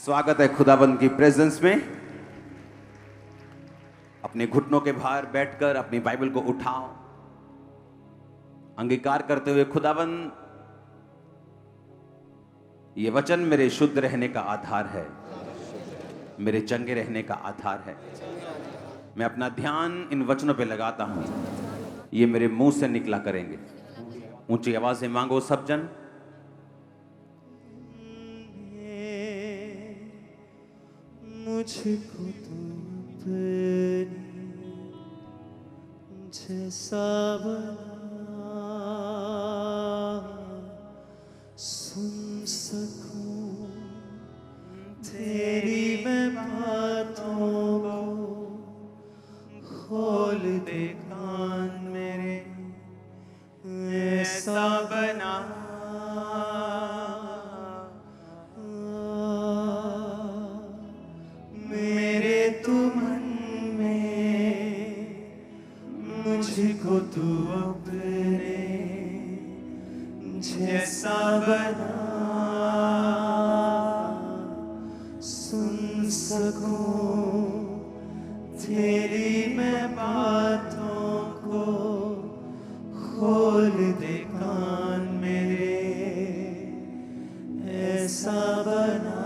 स्वागत है खुदाबंद की प्रेजेंस में। अपने घुटनों के भार बैठकर अपनी बाइबल को उठाओ, अंगीकार करते हुए खुदाबंद, ये वचन मेरे शुद्ध रहने का आधार है, मेरे चंगे रहने का आधार है। मैं अपना ध्यान इन वचनों पे लगाता हूं, ये मेरे मुंह से निकला करेंगे। ऊंची आवाज से मांगो सब जन। मुझको तू अपने जैसा बना, सुन सकूं तेरी मैं बातों को, खोल दे कान मेरे, ऐसा बना मुझको तू अपने जैसा बना, सुन सकूं तेरी मैं बातों को, खोल दे कान मेरे, ऐसा बना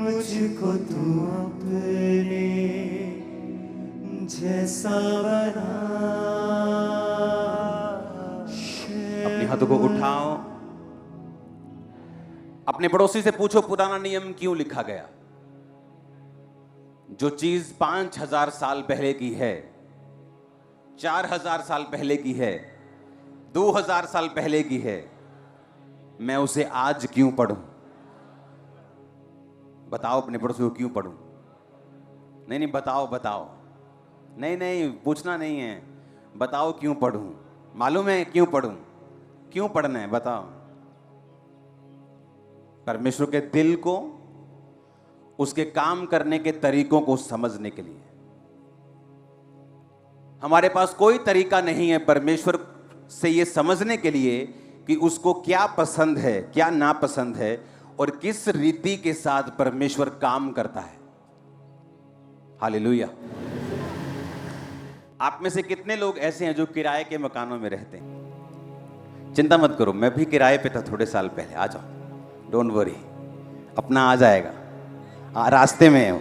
मुझको तू अपने जैसा बना। अपने हाथों को उठाओ, अपने पड़ोसी से पूछो पुराना नियम क्यों लिखा गया। जो चीज 5000 साल पहले की है, 4000 साल पहले की है, 2000 साल पहले की है, मैं उसे आज क्यों पढ़ूं? बताओ अपने पड़ोसी को क्यों पढ़ूं? नहीं बताओ। नहीं पूछना नहीं है, बताओ क्यों पढ़ूं। मालूम है क्यों पढ़ूं? क्यों पढ़ना है बताओ। परमेश्वर के दिल को, उसके काम करने के तरीकों को समझने के लिए। हमारे पास कोई तरीका नहीं है परमेश्वर से यह समझने के लिए कि उसको क्या पसंद है, क्या नापसंद है, और किस रीति के साथ परमेश्वर काम करता है। हालेलुया। आप में से कितने लोग ऐसे हैं जो किराए के मकानों में रहते हैं? चिंता मत करो, मैं भी किराए पे था थोड़े साल पहले। आ जाओ, डोंट वरी, अपना आ जाएगा। रास्ते में है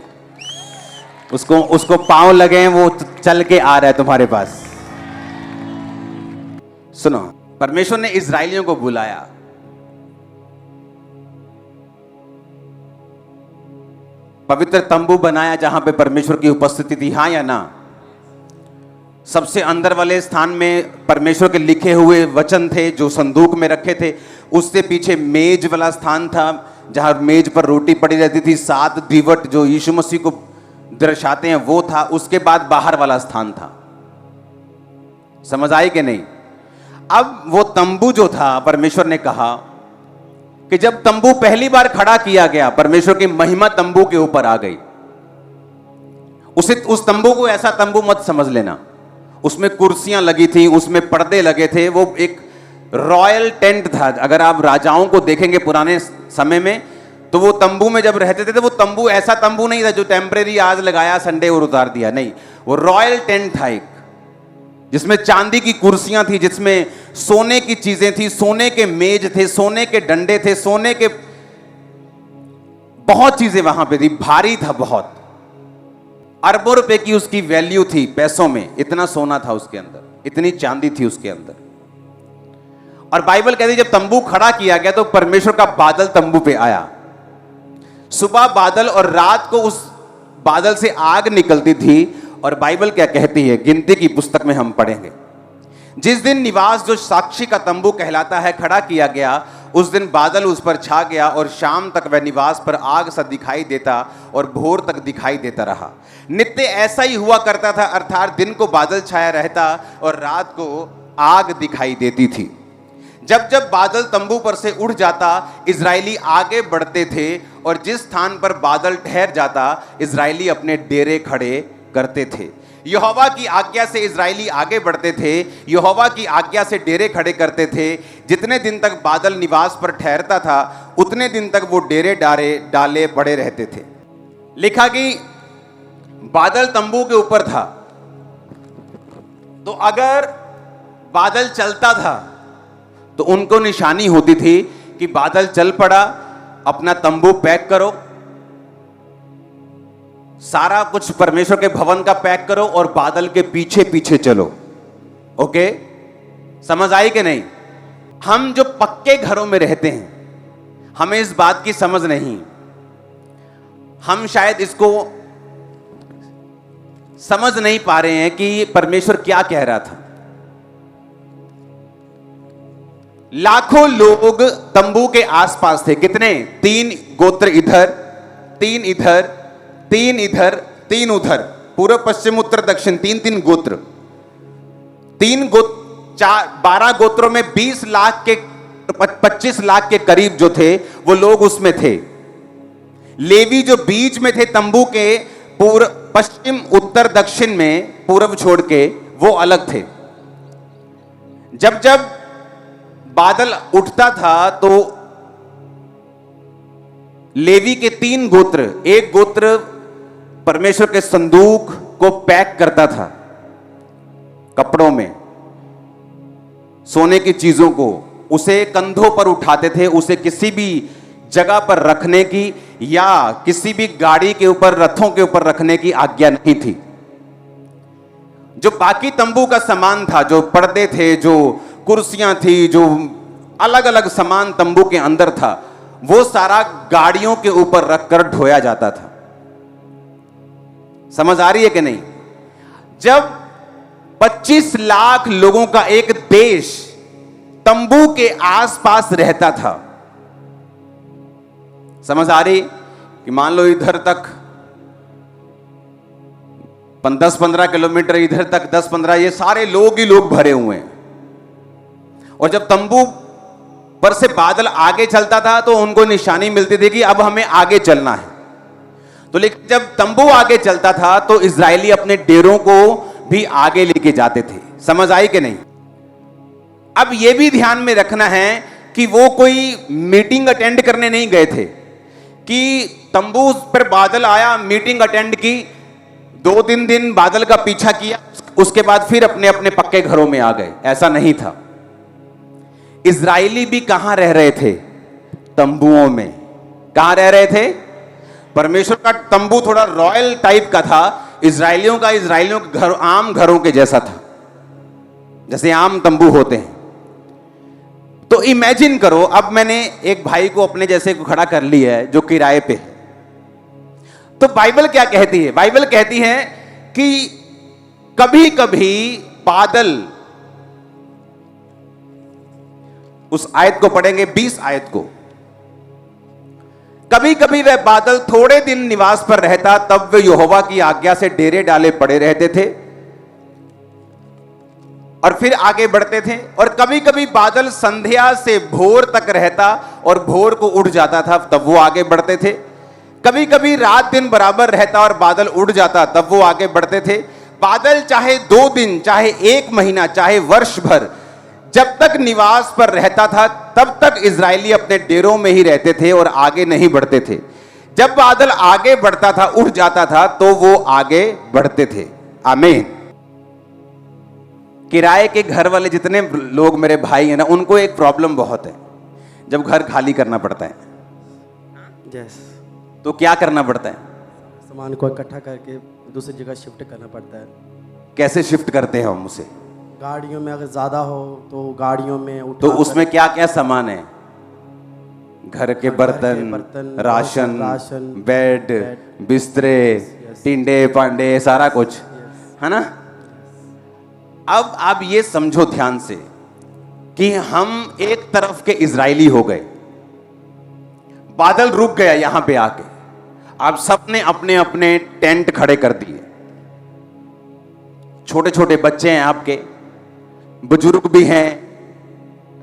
उसको पांव लगे हैं, वो चल के आ रहा है तुम्हारे पास। सुनो, परमेश्वर ने इस्राएलियों को बुलाया, पवित्र तंबू बनाया जहां पे परमेश्वर की उपस्थिति थी। हाँ या ना? सबसे अंदर वाले स्थान में परमेश्वर के लिखे हुए वचन थे जो संदूक में रखे थे। उससे पीछे मेज वाला स्थान था जहां मेज पर रोटी पड़ी रहती थी। 7 दीवट जो यीशु मसीह को दर्शाते हैं वो था। उसके बाद बाहर वाला स्थान था। समझ आई कि नहीं? अब वो तंबू जो था, परमेश्वर ने कहा कि जब तंबू पहली बार खड़ा किया गया, परमेश्वर की महिमा तंबू के ऊपर आ गई। उस तंबू को ऐसा तंबू मत समझ लेना। उसमें कुर्सियां लगी थी, उसमें पर्दे लगे थे। वो एक रॉयल टेंट था। अगर आप राजाओं को देखेंगे पुराने समय में, तो वो तंबू में जब रहते थे तो वो तंबू ऐसा तंबू नहीं था जो टेम्परेरी आज लगाया संडे और उतार दिया। नहीं, वो रॉयल टेंट था एक, जिसमें चांदी की कुर्सियां थी, जिसमें सोने की चीजें थी, सोने के मेज थे, सोने के डंडे थे, सोने के बहुत चीजें वहां पे थी। भारी था बहुत, अरबों रुपए की उसकी वैल्यू थी पैसों में। इतना सोना था उसके अंदर, इतनी चांदी थी उसके अंदर। और बाइबल कहती है जब तंबू खड़ा किया गया तो परमेश्वर का बादल तंबू पे आया। सुबह बादल और रात को उस बादल से आग निकलती थी। और बाइबल क्या कहती है, गिनती की पुस्तक में हम पढ़ेंगे, जिस दिन निवास जो साक्षी का तंबू कहलाता है खड़ा किया गया, उस दिन बादल उस पर छा गया और शाम तक वह निवास पर आग सा दिखाई देता और भोर तक दिखाई देता रहा। नित्य ऐसा ही हुआ करता था, अर्थात दिन को बादल छाया रहता और रात को आग दिखाई देती थी। जब जब बादल तंबू पर से उड़ जाता, इजरायली आगे बढ़ते थे और जिस स्थान पर बादल ठहर जाता, इजरायली अपने डेरे खड़े करते थे। यहोवा की आज्ञा से इजरायली आगे बढ़ते थे, यहोवा की आज्ञा से डेरे खड़े करते थे। जितने दिन तक बादल निवास पर ठहरता था उतने दिन तक वो डेरे डाले पड़े रहते थे। लिखा कि बादल तंबू के ऊपर था, तो अगर बादल चलता था तो उनको निशानी होती थी कि बादल चल पड़ा, अपना तंबू पैक करो, सारा कुछ परमेश्वर के भवन का पैक करो और बादल के पीछे पीछे चलो। ओके, समझ आई कि नहीं? हम जो पक्के घरों में रहते हैं हमें इस बात की समझ नहीं, हम शायद इसको समझ नहीं पा रहे हैं कि परमेश्वर क्या कह रहा था। लाखों लोग तंबू के आसपास थे। कितने? 3 गोत्र इधर, 3 इधर, 3 इधर, 3 उधर, पूर्व पश्चिम उत्तर दक्षिण, 3 गोत्र, 12 गोत्रों में 20 लाख के 25 लाख के करीब जो थे वो लोग उसमें थे। लेवी जो बीच में थे तंबू के, पूर्व पश्चिम उत्तर दक्षिण में, पूर्व छोड़ के, वो अलग थे। जब जब बादल उठता था तो लेवी के 3 गोत्र, एक गोत्र परमेश्वर के संदूक को पैक करता था कपड़ों में, सोने की चीजों को, उसे कंधों पर उठाते थे, उसे किसी भी जगह पर रखने की या किसी भी गाड़ी के ऊपर, रथों के ऊपर रखने की आज्ञा नहीं थी। जो बाकी तंबू का सामान था, जो पर्दे थे, जो कुर्सियां थी, जो अलग अलग सामान तंबू के अंदर था, वो सारा गाड़ियों के ऊपर रखकर ढोया जाता था। समझ आ रही है कि नहीं? जब 25 लाख लोगों का एक देश तंबू के आसपास रहता था, समझ आ रही कि मान लो इधर तक 10-15 किलोमीटर, इधर तक 10-15, ये सारे लोग ही लोग भरे हुए हैं। और जब तंबू पर से बादल आगे चलता था तो उनको निशानी मिलती थी कि अब हमें आगे चलना है। तो लेकिन जब तंबू आगे चलता था तो इजरायली अपने डेरों को भी आगे लेके जाते थे। समझ आई कि नहीं? अब यह भी ध्यान में रखना है कि वो कोई मीटिंग अटेंड करने नहीं गए थे कि तंबू पर बादल आया, मीटिंग अटेंड की, 2-3 दिन बादल का पीछा किया, उसके बाद फिर अपने अपने पक्के घरों में आ गए। ऐसा नहीं था। इजरायली भी कहां रह रहे थे? तंबुओं में। कहां रह रहे थे? परमेश्वर का तंबू थोड़ा रॉयल टाइप का था, इजरायलियों के घर आम घरों के जैसा था, जैसे आम तंबू होते हैं। तो इमेजिन करो, अब मैंने एक भाई को अपने जैसे को खड़ा कर लिया है जो किराए पे है। तो बाइबल क्या कहती है? बाइबल कहती है कि कभी कभी बादल, उस आयत को पढ़ेंगे, 20 आयत को, कभी कभी वह बादल थोड़े दिन निवास पर रहता, तब वे यहोवा की आज्ञा से डेरे डाले पड़े रहते थे और फिर आगे बढ़ते थे। और कभी कभी बादल संध्या से भोर तक रहता और भोर को उड़ जाता था, तब वो आगे बढ़ते थे। कभी कभी रात दिन बराबर रहता और बादल उड़ जाता, तब वो आगे बढ़ते थे। बादल चाहे 2 दिन, चाहे 1 महीना, चाहे वर्ष भर, जब तक निवास पर रहता था तब तक इजरायली अपने डेरों में ही रहते थे और आगे नहीं बढ़ते थे। जब बादल आगे बढ़ता था, उड़ जाता था, तो वो आगे बढ़ते थे। आमीन। किराए के घर वाले जितने लोग मेरे भाई हैं ना, उनको एक प्रॉब्लम बहुत है, जब घर खाली करना पड़ता है। यस, तो क्या करना पड़ता है? सामान को इकट्ठा करके दूसरी जगह शिफ्ट करना पड़ता है। कैसे शिफ्ट करते हैं हम उसे? गाड़ियों में अगर ज़्यादा हो तो गाड़ियों में उठा तो उसमें क्या क्या सामान है? घर के बर्तन, राशन, बेड, बिस्तरे, टिंडे पांडे, सारा कुछ है ना। अब आप ये समझो ध्यान से कि हम एक तरफ के इजरायली हो गए, बादल रुक गया यहां पे आके, आप सबने अपने अपने टेंट खड़े कर दिए। छोटे छोटे बच्चे हैं आपके, बुजुर्ग भी हैं,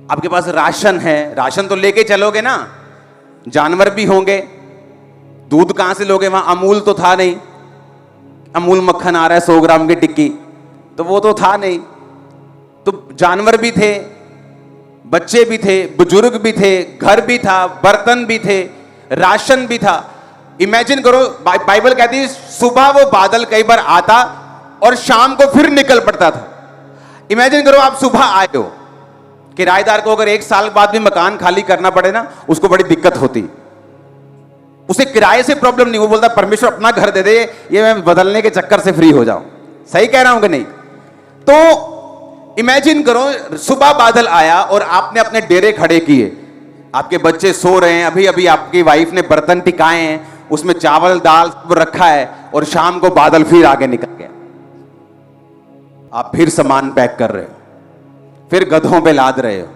आपके पास राशन है, राशन तो लेके चलोगे ना, जानवर भी होंगे, दूध कहां से लोगे? वहां अमूल तो था नहीं, अमूल मक्खन आ रहा है 100 ग्राम की टिक्की, तो वो तो था नहीं। तो जानवर भी थे, बच्चे भी थे, बुजुर्ग भी थे, घर भी था, बर्तन भी थे, राशन भी था। इमेजिन करो, बाइबल कहती है सुबह वो बादल कई बार आता और शाम को फिर निकल पड़ता था। इमेजिन करो आप सुबह आए हो, किराएदार को अगर 1 साल बाद भी मकान खाली करना पड़े ना, उसको बड़ी दिक्कत होती। उसे किराए से प्रॉब्लम नहीं, वो बोलता परमेश्वर अपना घर दे दे, ये मैं बदलने के चक्कर से फ्री हो जाऊं। सही कह रहा हूं कि नहीं? तो इमेजिन करो सुबह बादल आया और आपने अपने डेरे खड़े किए, आपके बच्चे सो रहे हैं, अभी अभी आपकी वाइफ ने बर्तन टिकाए हैं, उसमें चावल दाल सब रखा है, और शाम को बादल फिर आगे निकल गया। आप फिर सामान पैक कर रहे हो, फिर गधों पे लाद रहे हो,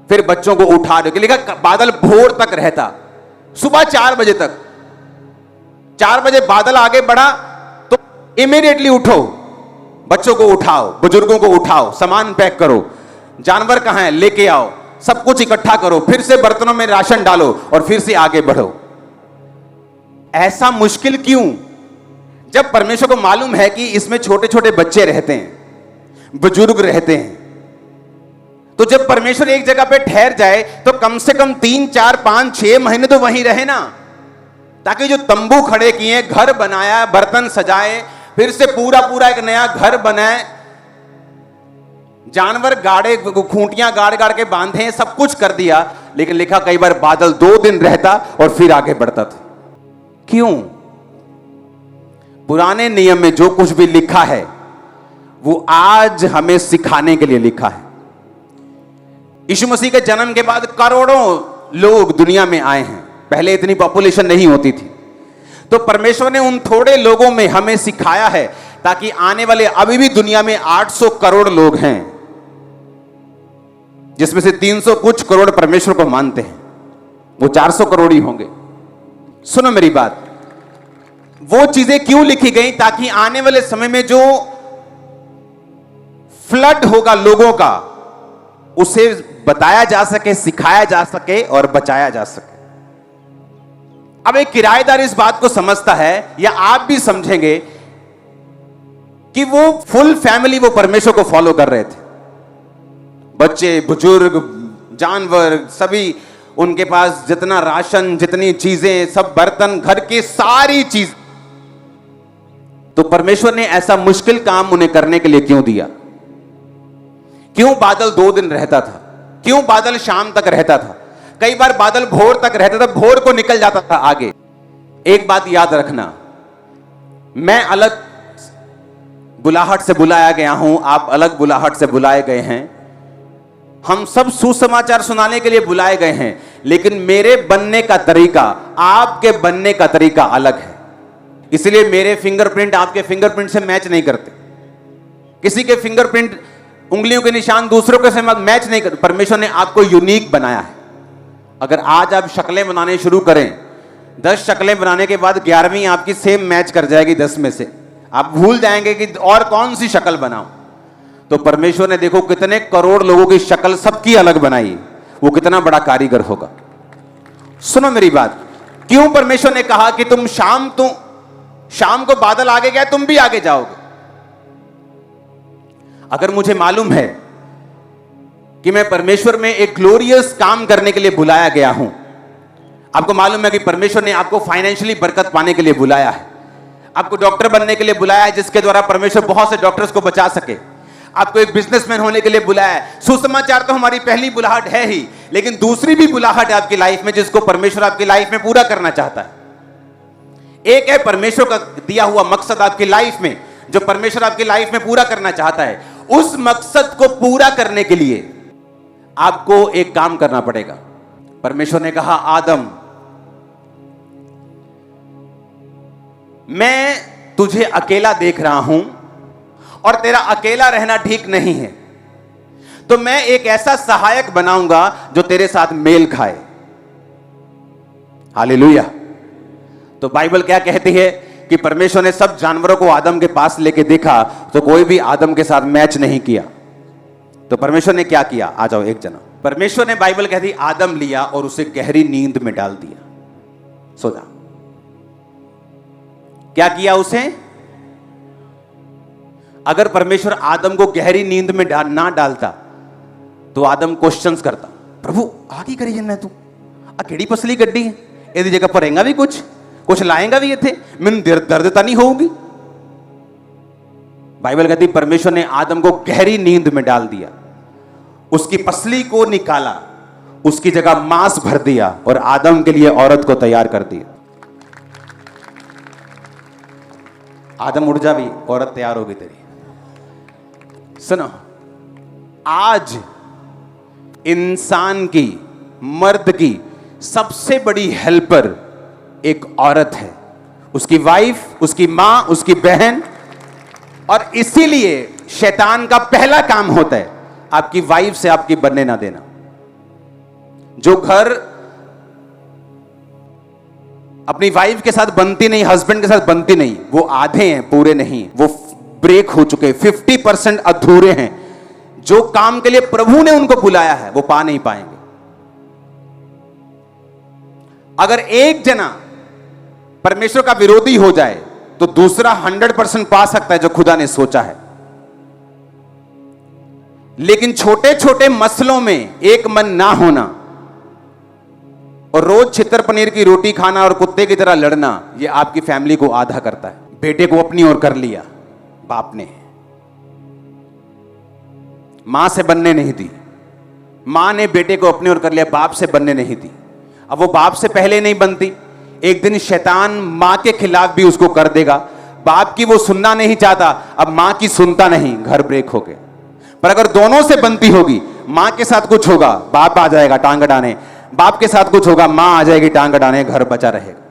फिर बच्चों को उठा रहे हो। लिखा बादल भोर तक रहता, सुबह 4 बजे तक। 4 बजे बादल आगे बढ़ा तो इमीडिएटली उठो, बच्चों को उठाओ, बुजुर्गों को उठाओ, सामान पैक करो, जानवर कहां है लेके आओ, सब कुछ इकट्ठा करो, फिर से बर्तनों में राशन डालो और फिर से आगे बढ़ो। ऐसा मुश्किल क्यों? जब परमेश्वर को मालूम है कि इसमें छोटे छोटे बच्चे रहते हैं, बुजुर्ग रहते हैं, तो जब परमेश्वर एक जगह पे ठहर जाए तो कम से कम 3, 4, 5, 6 महीने तो वहीं रहे ना, ताकि जो तंबू खड़े किए, घर बनाया, बर्तन सजाए, फिर से पूरा पूरा एक नया घर बनाए, जानवर गाड़े, खूंटियां गाड़ गाड़ के बांधे, सब कुछ कर दिया, लेकिन लिखा कई बार बादल 2 दिन रहता और फिर आगे बढ़ता था। क्यों? पुराने नियम में जो कुछ भी लिखा है वो आज हमें सिखाने के लिए लिखा है। यीशु मसीह के जन्म के बाद करोड़ों लोग दुनिया में आए हैं, पहले इतनी पॉपुलेशन नहीं होती थी। तो परमेश्वर ने उन थोड़े लोगों में हमें सिखाया है, ताकि आने वाले, अभी भी दुनिया में 800 करोड़ लोग हैं, जिसमें से 300 कुछ करोड़ परमेश्वर को मानते हैं, वो 400 करोड़ ही होंगे। सुनो मेरी बात, वो चीजें क्यों लिखी गई? ताकि आने वाले समय में जो फ्लड होगा लोगों का, उसे बताया जा सके, सिखाया जा सके और बचाया जा सके। अब एक किराएदार इस बात को समझता है, या आप भी समझेंगे कि वो फुल फैमिली वो परमेश्वर को फॉलो कर रहे थे, बच्चे, बुजुर्ग, जानवर, सभी, उनके पास जितना राशन, जितनी चीजें, सब बर्तन, घर की सारी चीज। तो परमेश्वर ने ऐसा मुश्किल काम उन्हें करने के लिए क्यों दिया? क्यों बादल 2 दिन रहता था? क्यों बादल शाम तक रहता था? कई बार बादल भोर तक रहता था, भोर को निकल जाता था आगे। एक बात याद रखना, मैं अलग बुलाहट से बुलाया गया हूं, आप अलग बुलाहट से बुलाए गए हैं, हम सब सुसमाचार सुनाने के लिए बुलाए गए हैं, लेकिन मेरे बनने का तरीका, आपके बनने का तरीका अलग है। इसलिए मेरे फिंगरप्रिंट आपके फिंगरप्रिंट से मैच नहीं करते, किसी के फिंगरप्रिंट, उंगलियों के निशान दूसरों के साथ मैच नहीं करते। परमेश्वर ने आपको यूनिक बनाया है। अगर आज आप शक्लें बनाने शुरू करें, 10 शक्लें बनाने के बाद 11वीं आपकी सेम मैच कर जाएगी 10 में से, आप भूल जाएंगे कि और कौन सी शक्ल बनाऊं। तो परमेश्वर ने देखो कितने करोड़ लोगों की शक्ल सबकी अलग बनाई, वो कितना बड़ा कारीगर होगा। सुनो मेरी बात, क्यों परमेश्वर ने कहा कि तुम शाम को बादल आगे गया, तुम भी आगे जाओगे? अगर मुझे मालूम है कि मैं परमेश्वर में एक ग्लोरियस काम करने के लिए बुलाया गया हूं, आपको मालूम है कि परमेश्वर ने आपको फाइनेंशियली बरकत पाने के लिए बुलाया है, आपको डॉक्टर बनने के लिए बुलाया है, जिसके द्वारा परमेश्वर बहुत से डॉक्टर्स को बचा सके, आपको एक बिजनेसमैन होने के लिए बुलाया है। सुसमाचार तो हमारी पहली बुलाहट है ही, लेकिन दूसरी भी बुलाहट है आपकी लाइफ में, जिसको परमेश्वर आपकी लाइफ में पूरा करना चाहता है। एक है परमेश्वर का दिया हुआ मकसद आपकी लाइफ में, जो परमेश्वर आपकी लाइफ में पूरा करना चाहता है। उस मकसद को पूरा करने के लिए आपको एक काम करना पड़ेगा। परमेश्वर ने कहा, आदम, मैं तुझे अकेला देख रहा हूं और तेरा अकेला रहना ठीक नहीं है, तो मैं एक ऐसा सहायक बनाऊंगा जो तेरे साथ मेल खाए। हालेलुया। तो बाइबल क्या कहती है कि परमेश्वर ने सब जानवरों को आदम के पास लेके देखा, तो कोई भी आदम के साथ मैच नहीं किया। तो परमेश्वर ने क्या किया? आ जाओ एक जना। परमेश्वर ने, बाइबल कहती, आदम लिया और उसे गहरी नींद में डाल दिया। सो जा। क्या किया? उसे अगर परमेश्वर आदम को गहरी नींद में ना डालता तो आदम क्वेश्चंस करता, प्रभु आ की करी जन्ना तू आ केड़ी पसली गड्डी है, ਇਹਦੀ जगह भरेगा भी कुछ लाएगा भी इथे, मैंने दर्द तो नहीं होगी। बाइबल कहती परमेश्वर ने आदम को गहरी नींद में डाल दिया, उसकी पसली को निकाला, उसकी जगह मांस भर दिया और आदम के लिए औरत को तैयार कर दिया। आदम उठ जा भी, औरत तैयार होगी तेरी। सुनो, आज इंसान की, मर्द की सबसे बड़ी हेल्पर एक औरत है, उसकी वाइफ, उसकी मां, उसकी बहन। और इसीलिए शैतान का पहला काम होता है आपकी वाइफ से आपकी बनने ना देना। जो घर अपनी वाइफ के साथ बनती नहीं, हस्बैंड के साथ बनती नहीं, वो आधे हैं, पूरे नहीं, वो ब्रेक हो चुके, 50% अधूरे हैं। जो काम के लिए प्रभु ने उनको बुलाया है वो पा नहीं पाएंगे। अगर एक जना परमेश्वर का विरोधी हो जाए तो दूसरा 100% पा सकता है जो खुदा ने सोचा है। लेकिन छोटे छोटे मसलों में एक मन ना होना और रोज छितर पनीर की रोटी खाना और कुत्ते की तरह लड़ना, यह आपकी फैमिली को आधा करता है। बेटे को अपनी ओर कर लिया बाप ने, मां से बनने नहीं दी, मां ने बेटे को अपनी ओर कर लिया, बाप से बनने नहीं दी। अब वो बाप से पहले नहीं बनती, एक दिन शैतान मां के खिलाफ भी उसको कर देगा। बाप की वो सुनना नहीं चाहता, अब मां की सुनता नहीं, घर ब्रेक हो गए। पर अगर दोनों से बनती होगी, मां के साथ कुछ होगा बाप आ जाएगा टांग अड़ाने, बाप के साथ कुछ होगा मां आ जाएगी टांग अड़ाने, घर बचा रहेगा।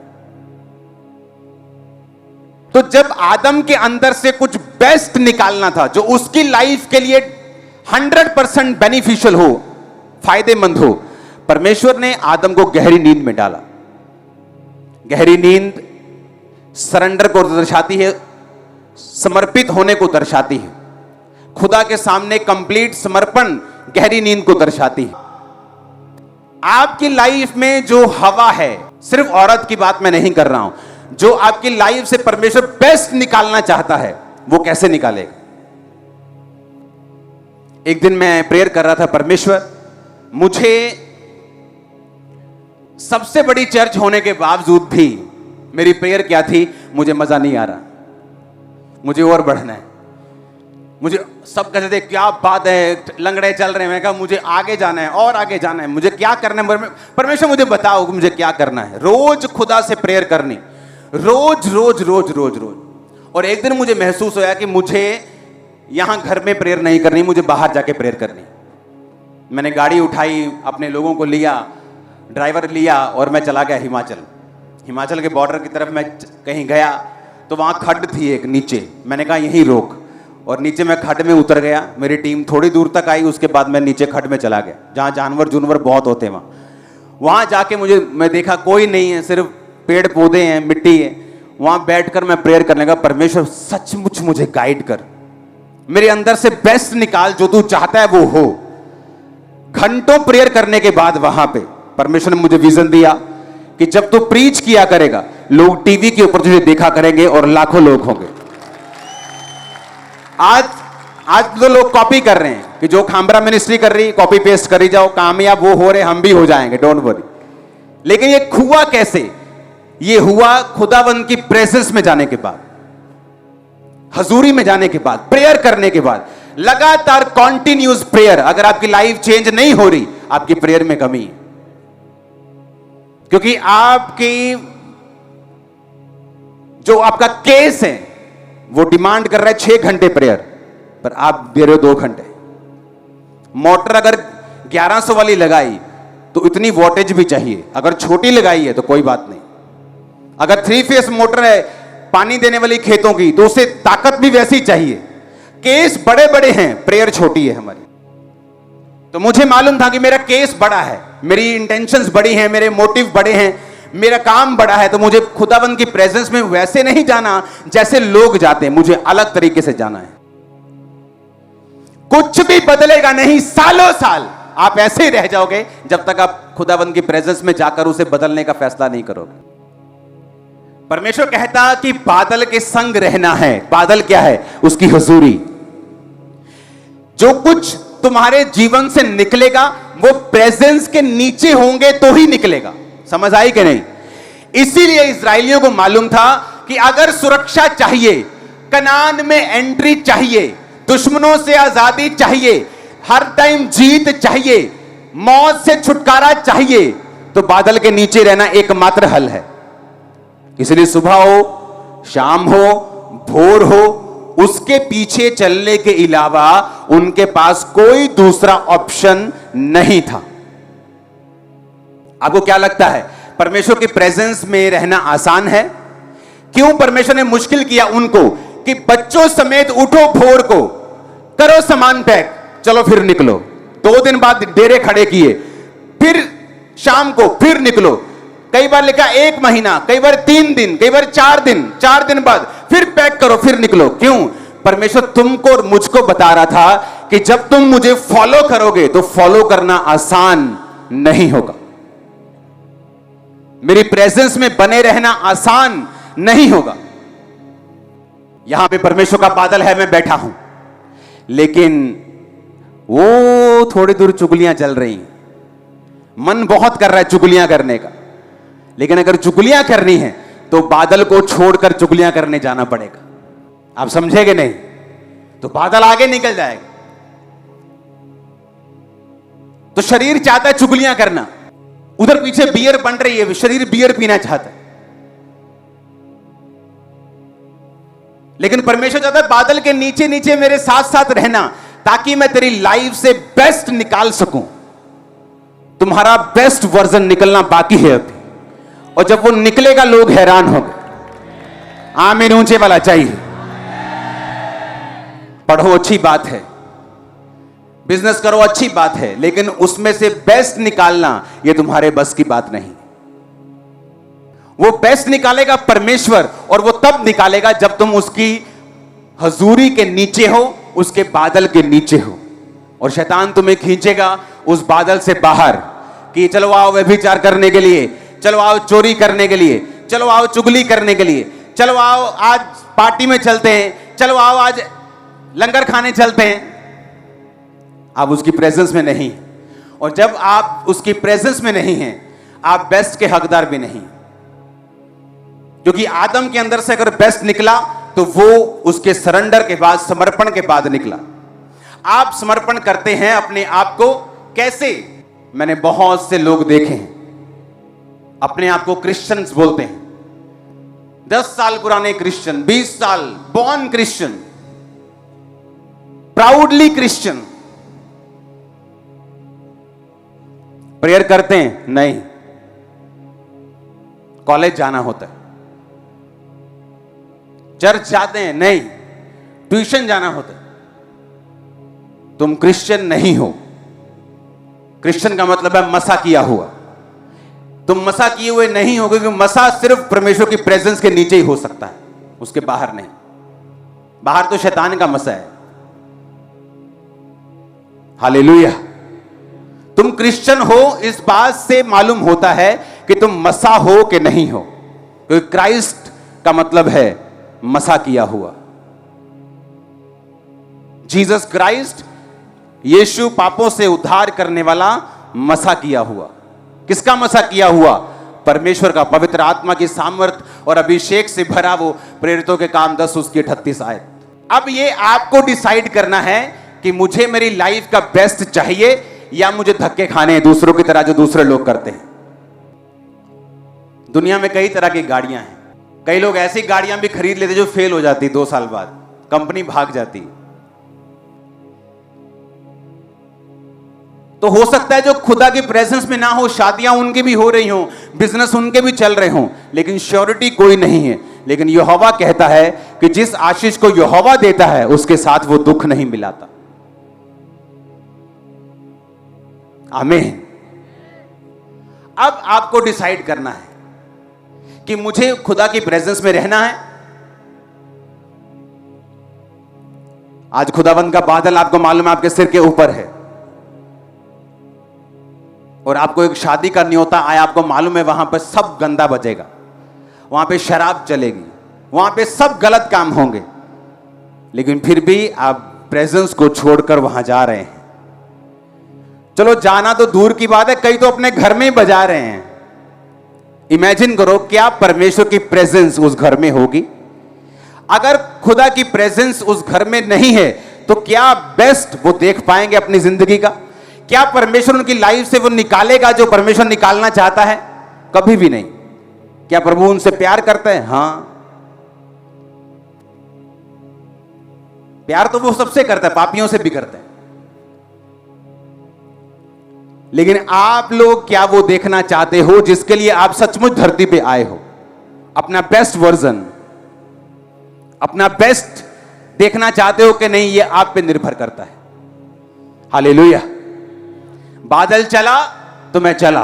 तो जब आदम के अंदर से कुछ बेस्ट निकालना था जो उसकी लाइफ के लिए 100% बेनिफिशियल हो, फायदेमंद हो, परमेश्वर ने आदम को गहरी नींद में डाला। गहरी नींद सरेंडर को दर्शाती है, समर्पित होने को दर्शाती है, खुदा के सामने कंप्लीट समर्पण गहरी नींद को दर्शाती है। आपकी लाइफ में जो हवा है, सिर्फ औरत की बात मैं नहीं कर रहा हूं, जो आपकी लाइफ से परमेश्वर बेस्ट निकालना चाहता है वो कैसे निकालेगा। एक दिन मैं प्रेयर कर रहा था, परमेश्वर मुझे सबसे बड़ी चर्च होने के बावजूद भी, मेरी प्रेयर क्या थी, मुझे मजा नहीं आ रहा, मुझे और बढ़ना है। मुझे सब कहते थे क्या बात है, लंगड़े चल रहे हैं। मैं कहा मुझे आगे जाना है और आगे जाना है, मुझे क्या करना है, परमेश्वर मुझे बताओ मुझे क्या करना है। रोज खुदा से प्रेयर करनी, रोज रोज रोज रोज रोज। और एक दिन मुझे महसूस होया कि मुझे यहां घर में प्रेयर नहीं करनी, मुझे बाहर जाके प्रेयर करनी। मैंने गाड़ी उठाई, अपने लोगों को लिया, ड्राइवर लिया और मैं चला गया हिमाचल के बॉर्डर की तरफ। मैं कहीं गया तो वहां खड्ड थी एक नीचे, मैंने कहा यहीं रोक, और नीचे मैं खड्ड में उतर गया। मेरी टीम थोड़ी दूर तक आई, उसके बाद मैं नीचे खड्ड में चला गया जहां जानवर बहुत होते हैं। वहां जाके मैं देखा कोई नहीं है, सिर्फ पेड़ पौधे हैं, मिट्टी है। वहां बैठकर मैं प्रेयर करने लगा, परमेश्वर सचमुच मुझे गाइड कर, मेरे अंदर से बेस्ट निकाल, जो तू चाहता है वो हो। घंटों प्रेयर करने के बाद वहां पे परमेश्वर ने मुझे विजन दिया कि जब तू प्रीच किया करेगा, लोग टीवी के ऊपर तुझे देखा करेंगे और लाखों लोग होंगे। आज तो लोग कॉपी कर रहे हैं कि जो खामरा मिनिस्ट्री कर रही, कॉपी पेस्ट करी जाओ, कामयाब वो हो रहे, हम भी हो जाएंगे, डोंट वरी। लेकिन ये हुआ कैसे? ये हुआ खुदावंद की प्रेजेंस में जाने के बाद, हजूरी में जाने के बाद, प्रेयर करने के बाद, लगातार कॉन्टिन्यूस प्रेयर। अगर आपकी लाइफ चेंज नहीं हो रही, आपकी प्रेयर में कमी है, क्योंकि आपकी जो आपका केस है वो डिमांड कर रहा है 6 घंटे प्रेयर, पर आप दे रहे हो 2 घंटे। मोटर अगर 1100 वाली लगाई तो इतनी वोल्टेज भी चाहिए, अगर छोटी लगाई है तो कोई बात नहीं। अगर 3 फेस मोटर है पानी देने वाली खेतों की, तो उसे ताकत भी वैसी चाहिए। केस बड़े बड़े हैं, प्रेयर छोटी है हमारी। तो मुझे मालूम था कि मेरा केस बड़ा है, मेरी इंटेंशंस बड़ी हैं, मेरे मोटिव बड़े हैं, मेरा काम बड़ा है, तो मुझे खुदावंद की प्रेजेंस में वैसे नहीं जाना जैसे लोग जाते हैं, मुझे अलग तरीके से जाना है। कुछ भी बदलेगा नहीं, सालों साल आप ऐसे ही रह जाओगे जब तक आप खुदावंद की प्रेजेंस में जाकर उसे बदलने का फैसला नहीं करोगे। परमेश्वर कहता कि बादल के संग रहना है। बादल क्या है? उसकी हुजूरी। जो कुछ तुम्हारे जीवन से निकलेगा वो प्रेजेंस के नीचे होंगे तो ही निकलेगा। समझ आई कि नहीं? इसीलिए इस्राएलियों को मालूम था कि अगर सुरक्षा चाहिए, कनान में एंट्री चाहिए, दुश्मनों से आजादी चाहिए, हर टाइम जीत चाहिए, मौत से छुटकारा चाहिए, तो बादल के नीचे रहना एकमात्र हल है। इसलिए सुबह हो, शाम हो, भोर हो, उसके पीछे चलने के अलावा उनके पास कोई दूसरा ऑप्शन नहीं था। आपको क्या लगता है परमेश्वर की प्रेजेंस में रहना आसान है? क्यों परमेश्वर ने मुश्किल किया उनको कि बच्चों समेत उठो, भोर को करो सामान पैक, चलो फिर निकलो। 2 दिन बाद डेरे खड़े किए, फिर शाम को फिर निकलो। कई बार लिखा 1 महीना, कई बार 3 दिन, कई बार 4 दिन, 4 दिन बाद फिर पैक करो, फिर निकलो। क्यों? परमेश्वर तुमको और मुझको बता रहा था कि जब तुम मुझे फॉलो करोगे तो फॉलो करना आसान नहीं होगा। मेरी प्रेजेंस में बने रहना आसान नहीं होगा। यहां पे परमेश्वर का बादल है, मैं बैठा हूं, लेकिन वो थोड़ी दूर चुगलियां चल रही हैं। मन बहुत कर रहा है चुगलियां करने का, लेकिन अगर चुगलियां करनी है तो बादल को छोड़कर चुगलियां करने जाना पड़ेगा। आप समझेंगे नहीं तो बादल आगे निकल जाएगा। तो शरीर चाहता है चुगलियां करना, उधर पीछे बियर बन रही है, शरीर बियर पीना चाहता है, लेकिन परमेश्वर चाहता है बादल के नीचे नीचे मेरे साथ साथ रहना, ताकि मैं तेरी लाइफ से बेस्ट निकाल सकूं। तुम्हारा बेस्ट वर्जन निकलना बाकी है अभी, और जब वो निकलेगा लोग हैरान हो गए। आमीन ऊंचे वाला चाहिए। पढ़ो अच्छी बात है, बिजनेस करो अच्छी बात है, लेकिन उसमें से बेस्ट निकालना ये तुम्हारे बस की बात नहीं। वो बेस्ट निकालेगा परमेश्वर, और वो तब निकालेगा जब तुम उसकी हजूरी के नीचे हो, उसके बादल के नीचे हो। और शैतान तुम्हें खींचेगा उस बादल से बाहर कि चलो आओ व्यभिचार करने के लिए, चलो आओ चोरी करने के लिए, चलो आओ चुगली करने के लिए, चलो आओ आज पार्टी में चलते हैं, चलो आओ आज लंगर खाने चलते हैं। आप उसकी प्रेजेंस में नहीं, और जब आप उसकी प्रेजेंस में नहीं हैं, आप बेस्ट के हकदार भी नहीं। क्योंकि आदम के अंदर से अगर बेस्ट निकला तो वो उसके सरेंडर के बाद, समर्पण के बाद निकला। आप समर्पण करते हैं अपने आप को कैसे? मैंने बहुत से लोग देखे हैं अपने आप को क्रिश्चियंस बोलते हैं, 10 साल पुराने क्रिश्चियन, 20 साल born Christian, proudly Christian. Prayer करते हैं? नहीं। कॉलेज जाना होता है। चर्च जाते हैं? नहीं। ट्यूशन जाना होता है। तुम क्रिश्चियन नहीं हो। क्रिश्चियन का मतलब है मसा किया हुआ। तुम मसा किए हुए नहीं हो, क्योंकि मसा सिर्फ परमेश्वर की प्रेजेंस के नीचे ही हो सकता है, उसके बाहर नहीं। बाहर तो शैतान का मसा है। हालेलुया। तुम क्रिश्चियन हो इस बात से मालूम होता है कि तुम मसा हो कि नहीं हो, क्योंकि क्राइस्ट का मतलब है मसा किया हुआ। जीसस क्राइस्ट, यीशु पापों से उद्धार करने वाला, मसा किया हुआ। किसका मसा किया हुआ? परमेश्वर का। पवित्र आत्मा की सामर्थ और अभिषेक से भरा वो प्रेरितों के काम 10 उसकी 38 आयत। अब ये आपको डिसाइड करना है कि मुझे मेरी लाइफ का बेस्ट चाहिए या मुझे धक्के खाने हैं दूसरों की तरह, जो दूसरे लोग करते हैं। दुनिया में कई तरह की गाड़ियां हैं। कई लोग ऐसी गाड़ियां भी खरीद लेते जो फेल हो जाती 2 साल बाद, कंपनी भाग जाती। तो हो सकता है जो खुदा की प्रेजेंस में ना हो, शादियां उनकी भी हो रही हो, बिजनेस उनके भी चल रहे हो, लेकिन श्योरिटी कोई नहीं है। लेकिन यहोवा कहता है कि जिस आशीष को यहोवा देता है उसके साथ वो दुख नहीं मिलाता। आमीन। अब आपको डिसाइड करना है कि मुझे खुदा की प्रेजेंस में रहना है। आज खुदावंद का बादल आपको मालूम है आपके सिर के ऊपर है, और आपको एक शादी का न्योता आया, आपको मालूम है वहां पर सब गंदा बजेगा, वहां पे शराब चलेगी, वहां पे सब गलत काम होंगे, लेकिन फिर भी आप प्रेजेंस को छोड़कर वहां जा रहे हैं। चलो जाना तो दूर की बात है, कई तो अपने घर में ही बजा रहे हैं। इमेजिन करो क्या परमेश्वर की प्रेजेंस उस घर में होगी। अगर खुदा की प्रेजेंस उस घर में नहीं है तो क्या बेस्ट वो देख पाएंगे अपनी जिंदगी का? क्या परमेश्वर उनकी लाइफ से वो निकालेगा जो परमेश्वर निकालना चाहता है? कभी भी नहीं। क्या प्रभु उनसे प्यार करते हैं? हां, प्यार तो वो सबसे करता है, पापियों से भी करता है। लेकिन आप लोग क्या वो देखना चाहते हो जिसके लिए आप सचमुच धरती पे आए हो? अपना बेस्ट वर्जन, अपना बेस्ट देखना चाहते हो कि नहीं? ये आप पे निर्भर करता है। हालेलुया। बादल चला तो मैं चला।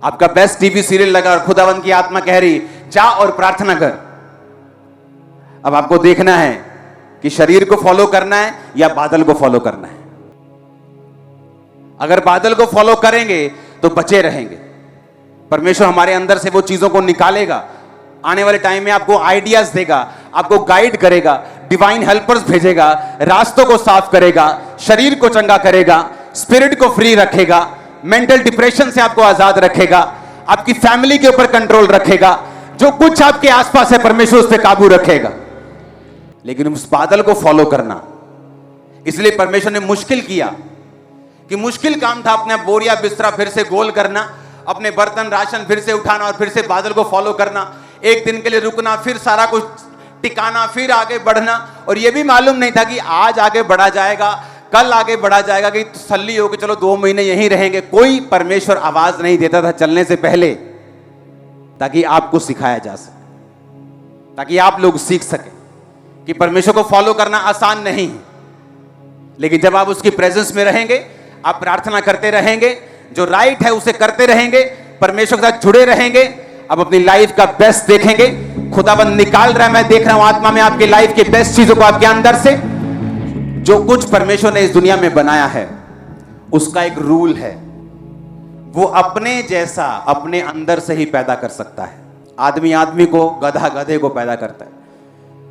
आपका बेस्ट टीवी सीरियल लगा और खुदावंद की आत्मा कह रही जा और प्रार्थना कर। अब आपको देखना है कि शरीर को फॉलो करना है या बादल को फॉलो करना है। अगर बादल को फॉलो करेंगे तो बचे रहेंगे। परमेश्वर हमारे अंदर से वो चीजों को निकालेगा। आने वाले टाइम में आपको आइडियाज देगा, आपको गाइड करेगा, डिवाइन हेल्पर्स भेजेगा, रास्तों को साफ करेगा, शरीर को चंगा करेगा, स्पिरिट को फ्री रखेगा, मेंटल डिप्रेशन से आपको आजाद रखेगा, आपकी फैमिली के ऊपर कंट्रोल रखेगा। जो कुछ आपके आसपास है परमेश्वर उस पर काबू रखेगा। लेकिन उस बादल को फॉलो करना, इसलिए परमेश्वर ने मुश्किल किया कि मुश्किल काम था अपना बोरिया बिस्तरा फिर से गोल करना, अपने बर्तन राशन फिर से उठाना और फिर से बादल को फॉलो करना, एक दिन के लिए रुकना, फिर सारा कुछ टिकाना, फिर आगे बढ़ना। और यह भी मालूम नहीं था कि आज आगे बढ़ा जाएगा, कल आगे बढ़ा जाएगा, कि तसल्ली हो कि चलो 2 महीने यहीं रहेंगे। कोई परमेश्वर आवाज नहीं देता था चलने से पहले, ताकि आपको सिखाया जा सके, ताकि आप लोग सीख सके कि परमेश्वर को फॉलो करना आसान नहीं है। लेकिन जब आप उसकी प्रेजेंस में रहेंगे, आप प्रार्थना करते रहेंगे, जो राइट है उसे करते रहेंगे, परमेश्वर के साथ जुड़े रहेंगे, अब अपनी लाइफ का बेस्ट देखेंगे। खुदाबंद निकाल रहा है, मैं देख रहा हूं आत्मा में आपकी लाइफ की बेस्ट चीजों को आपके अंदर से। जो कुछ परमेश्वर ने इस दुनिया में बनाया है उसका एक रूल है, वो अपने जैसा अपने अंदर से ही पैदा कर सकता है। आदमी आदमी को, गधा गधे को पैदा करता है,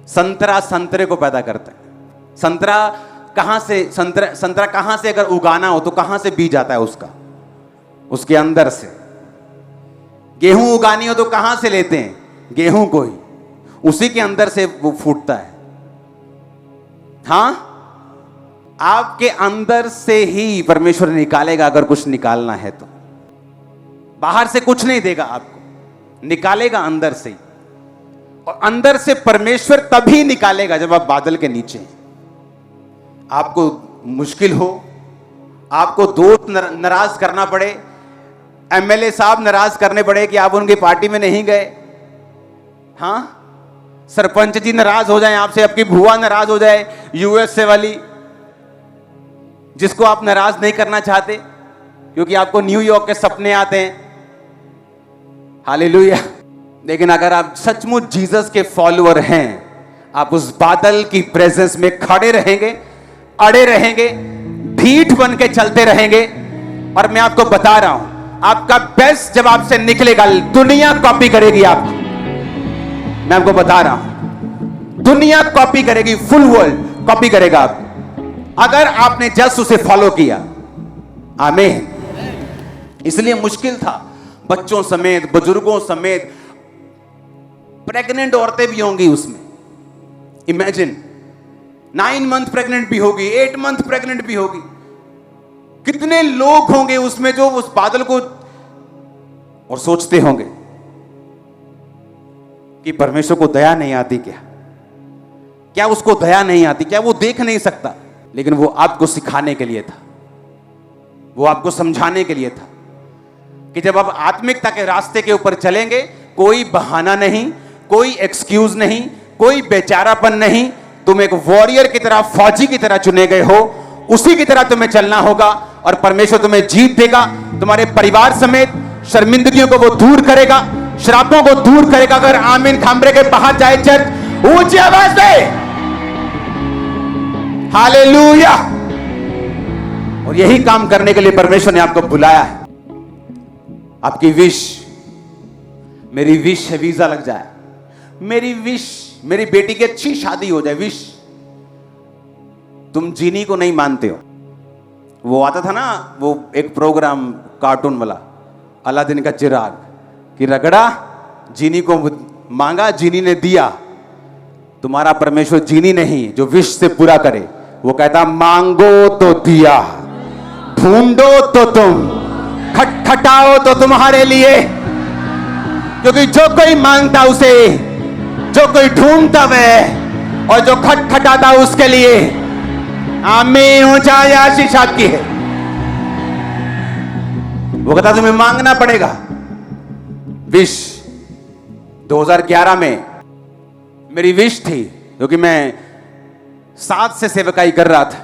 संतरा संतरे को पैदा करता है। संतरा कहां से, संतरा कहां से अगर उगाना हो तो कहां से बीज आता है उसका? उसके अंदर से। गेहूं उगानी हो तो कहां से लेते हैं? गेहूं को ही, उसी के अंदर से वो फूटता है। हां, आपके अंदर से ही परमेश्वर निकालेगा अगर कुछ निकालना है तो। बाहर से कुछ नहीं देगा आपको, निकालेगा अंदर से ही। और अंदर से परमेश्वर तभी निकालेगा जब आप बादल के नीचे हैं। आपको मुश्किल हो, आपको दोस्त नाराज करना पड़े, एमएलए साहब नाराज करने पड़े कि आप उनकी पार्टी में नहीं गए, हां, सरपंच जी नाराज हो जाएं आपसे, आपकी भुआ नाराज हो जाए यूएसए वाली, जिसको आप नाराज नहीं करना चाहते क्योंकि आपको न्यूयॉर्क के सपने आते हैं। हालेलुया। लेकिन अगर आप सचमुच जीसस के फॉलोअर हैं, आप उस बादल की प्रेजेंस में खड़े रहेंगे, अड़े रहेंगे, ढीठ बन के चलते रहेंगे। और मैं आपको बता रहा हूं, आपका बेस्ट जब आपसे निकलेगा, दुनिया कॉपी करेगी आपको। मैं आपको बता रहा हूं, दुनिया कॉपी करेगी, फुल वर्ल्ड कॉपी करेगा आपको, अगर आपने जस्ट उसे फॉलो किया। आमीन। इसलिए मुश्किल था, बच्चों समेत, बुजुर्गों समेत, प्रेग्नेंट औरतें भी होंगी उसमें। इमेजिन, 9 मंथ प्रेग्नेंट भी होगी, 8 मंथ प्रेग्नेंट भी होगी। कितने लोग होंगे उसमें जो उस बादल को और सोचते होंगे कि परमेश्वर को दया नहीं आती क्या? क्या उसको दया नहीं आती? क्या वो देख नहीं सकता? लेकिन वो आपको सिखाने के लिए था, वो आपको समझाने के लिए था कि जब आप आत्मिकता के रास्ते के ऊपर चलेंगे, कोई बहाना नहीं, कोई एक्सक्यूज नहीं, कोई बेचारापन नहीं। तुम एक वॉरियर की तरह, फौजी की तरह चुने गए हो, उसी की तरह तुम्हें चलना होगा और परमेश्वर तुम्हें जीत देगा। तुम्हारे परिवार समेत शर्मिंदगियों को वो दूर करेगा, श्रापों को दूर करेगा। अगर आमीन खामरे के बाहर जाए चर्च, ऊंची आवाज में हालेलुया। और यही काम करने के लिए परमेश्वर ने आपको बुलाया है। आपकी विश मेरी विश है वीजा लग जाए, मेरी विश मेरी बेटी की अच्छी शादी हो जाए, विश। तुम जीनी को नहीं मानते हो। वो आता था ना, वो एक प्रोग्राम कार्टून वाला, अलादीन का चिराग, कि रगड़ा जीनी को मांगा, जीनी ने दिया। तुम्हारा परमेश्वर जीनी नहीं जो विश से पूरा करे। वो कहता मांगो तो दिया, ढूंढो तो तुम, खटखटाओ तो तुम्हारे लिए। क्योंकि जो कोई मांगता उसे, जो कोई ढूंढता वह, और जो खटखटाता उसके लिए। आमीन हो जाए, आशीष आपकी है। वो कहता तुम्हें मांगना पड़ेगा। विश 2011 में मेरी विश थी, क्योंकि मैं 7 से सेवकाई कर रहा था,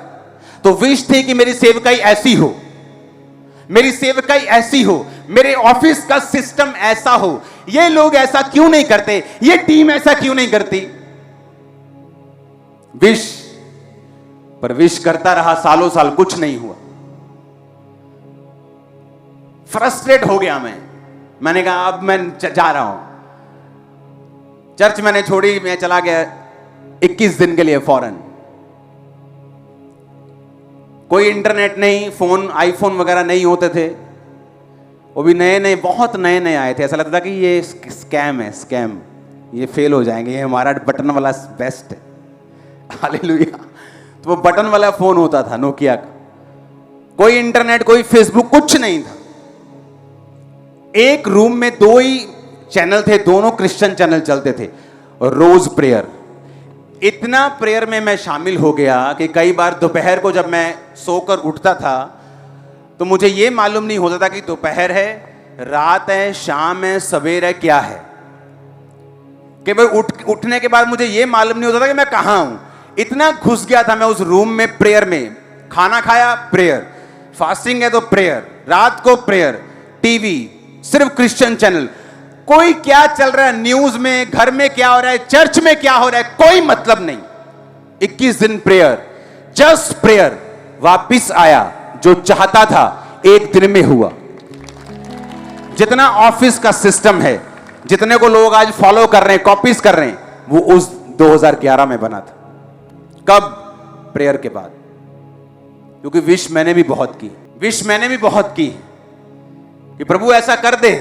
तो विश थी कि मेरी सेवकाई ऐसी हो, मेरी सेवकाई ऐसी हो, मेरे ऑफिस का सिस्टम ऐसा हो। ये लोग ऐसा क्यों नहीं करते, ये टीम ऐसा क्यों नहीं करती। विश पर विश करता रहा, सालों साल कुछ नहीं हुआ। फ्रस्ट्रेट हो गया मैंने कहा अब मैं जा रहा हूं। चर्च मैंने छोड़ी, मैं चला गया 21 दिन के लिए फॉरेन। कोई इंटरनेट नहीं, फोन आईफोन वगैरह नहीं होते थे, वो भी नए नए, बहुत नए नए आए थे। ऐसा लगता था कि ये स्कैम है, स्कैम, ये फेल हो जाएंगे, ये हमारा बटन वाला बेस्ट है। हालेलुया। तो वो बटन वाला फोन होता था नोकिया का, कोई इंटरनेट, कोई फेसबुक, कुछ नहीं था। एक रूम में 2 ही चैनल थे, दोनों क्रिश्चियन चैनल चलते थे, और रोज प्रेयर। इतना प्रेयर में मैं शामिल हो गया कि कई बार दोपहर को जब मैं सोकर उठता था तो मुझे ये मालूम नहीं होता था कि दोपहर है, रात है, शाम है, सवेर है, क्या है। कि भाई उठने के बाद मुझे ये मालूम नहीं होता था कि मैं कहां हूं। इतना घुस गया था मैं उस रूम में, प्रेयर में। खाना खाया, प्रेयर, फास्टिंग है तो प्रेयर, रात को प्रेयर, टीवी सिर्फ क्रिश्चियन चैनल, कोई क्या चल रहा है न्यूज में, घर में क्या हो रहा है, चर्च में क्या हो रहा है, कोई मतलब नहीं। 21 दिन प्रेयर, जस्ट प्रेयर। वापिस आया, जो चाहता था 1 दिन में हुआ। जितना ऑफिस का सिस्टम है, जितने को लोग आज फॉलो कर रहे हैं, कॉपीज कर रहे हैं, वो उस 2011 में बना था। कब? प्रेयर के बाद। क्योंकि विश मैंने भी बहुत की, विश मैंने भी बहुत की कि प्रभु ऐसा कर दे।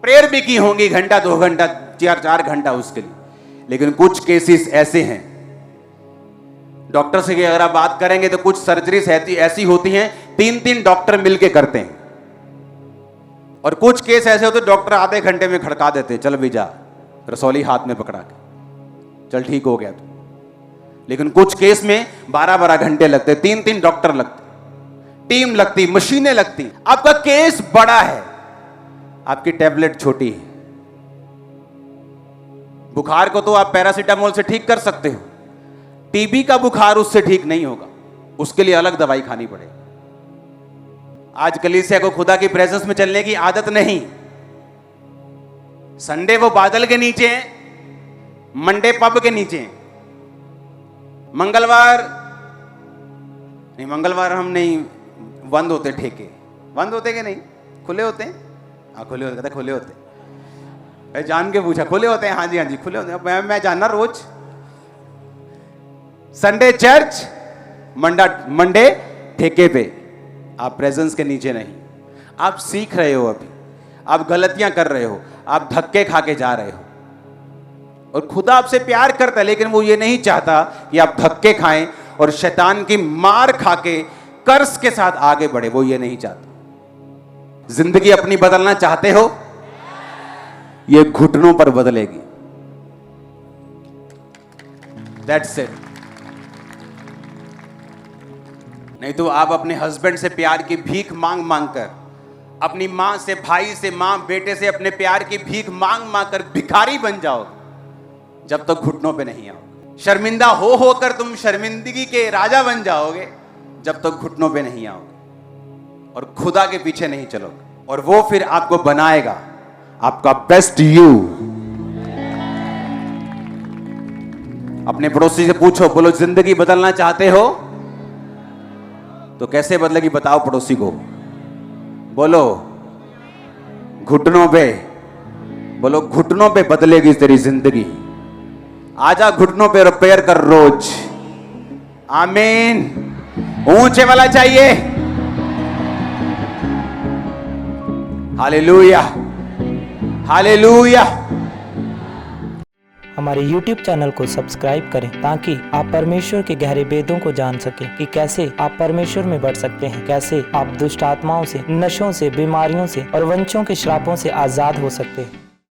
प्रेयर भी की होंगी, घंटा 2 घंटा 4 घंटा उसके लिए। लेकिन कुछ केसेस ऐसे हैं, डॉक्टर से अगर आप बात करेंगे तो कुछ सर्जरीज ऐसी होती हैं 3-3 डॉक्टर मिलके करते हैं, और कुछ केस ऐसे होते डॉक्टर आधे घंटे में खड़का देते, चल भी जा, रसौली हाथ में पकड़ा के, चल ठीक हो गया तू। लेकिन कुछ केस में 12-12 घंटे लगते, 3-3 डॉक्टर लगते, टीम लगती, मशीनें लगती। आपका केस बड़ा है, आपकी टैबलेट छोटी है। बुखार को तो आप पैरासीटामोल से ठीक कर सकते हो, टीबी का बुखार उससे ठीक नहीं होगा, उसके लिए अलग दवाई खानी पड़ेगी। आज कलीसिया को खुदा की प्रेजेंस में चलने की आदत नहीं। संडे वो बादल के नीचे हैं, मंडे पब के नीचे हैं, मंगलवार नहीं, मंगलवार हम नहीं, बंद होते ठेके, बंद होते कि नहीं, खुले होते हैं? हाँ खुले होते, खुले होते। जान के पूछा, खुले होते हैं? हाँ जी हाँ जी खुले होते हैं। मैं जानना रोज। संडे चर्च, मंडे ठेके पे। आप प्रेजेंस के नीचे नहीं। आप सीख रहे हो, अभी आप गलतियां कर रहे हो, आप धक्के खा के जा रहे हो। और खुदा आपसे प्यार करता है, लेकिन वो ये नहीं चाहता कि आप धक्के खाएं और शैतान की मार खा के कर्ज के साथ आगे बढ़े। वो ये नहीं चाहता। जिंदगी अपनी बदलना चाहते हो, ये घुटनों पर बदलेगी। That's it. नहीं तो आप अपने हस्बैंड से प्यार की भीख मांग मांग कर, अपनी मां से, भाई से, मां बेटे से अपने प्यार की भीख मांग मांग कर भिखारी बन जाओगे, जब तक घुटनों पे नहीं आओगे। शर्मिंदा हो होकर तुम शर्मिंदगी के राजा बन जाओगे, जब तक घुटनों पे नहीं आओगे और खुदा के पीछे नहीं चलोगे। और वो फिर आपको बनाएगा आपका बेस्ट यू। अपने पड़ोसी से पूछो, बोलो जिंदगी बदलना चाहते हो? तो कैसे बदलेगी बताओ पड़ोसी को, बोलो घुटनों पे, बोलो घुटनों पे बदलेगी तेरी जिंदगी। आजा घुटनों पे रिपेयर कर रोज। आमीन। ऊंचे वाला चाहिए। Hallelujah, hallelujah. हमारे YouTube चैनल को सब्सक्राइब करें ताकि आप परमेश्वर के गहरे वेदों को जान सकें कि कैसे आप परमेश्वर में बढ़ सकते हैं, कैसे आप दुष्ट आत्माओं से, नशों से, बीमारियों से और वंशों के श्रापों से आजाद हो सकते हैं।